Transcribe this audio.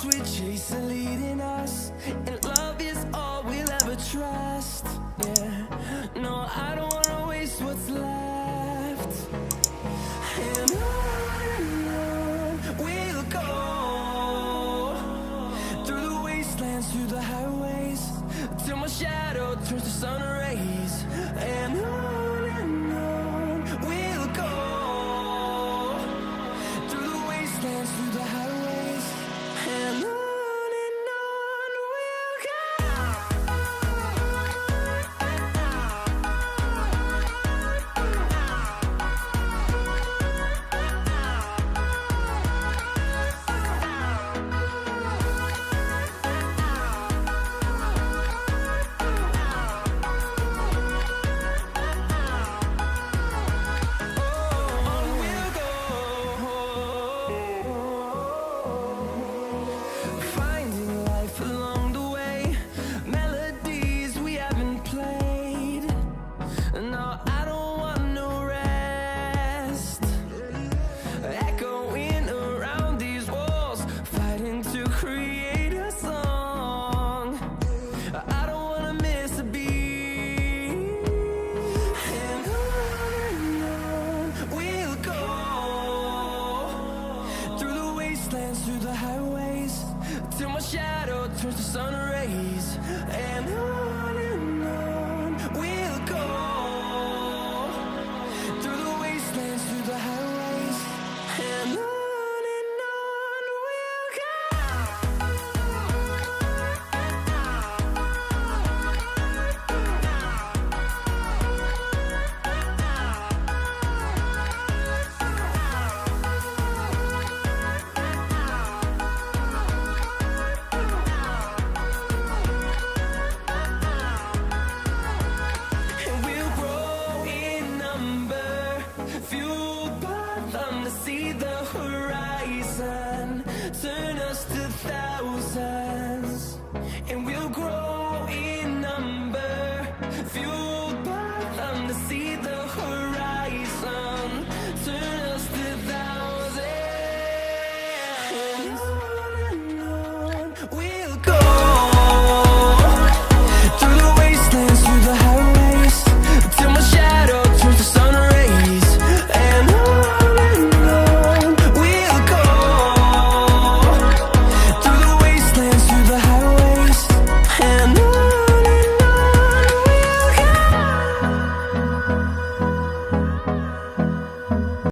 we chase are leading us, and love is all we'll ever trust. Yeah, no, I don't wanna waste what's left. And on we'll go, through the wastelands, through the highways, till my shadow turns to sun rays. And on we'll go, through the wastelands, through the highways, and on we'll go. Finding life along the way, melodies we haven't played. No, I don't want no rest. Echoing around these walls, fighting to create a song. I don't wanna miss a beat. And on we'll go, through the wastelands, through the highways, till my shadow turns to sun rays. And on we'll go, through the wastelands, through the highways, and on we'll go. And we'll grow in number, fueled by them to see the horizon, turn us to thousands.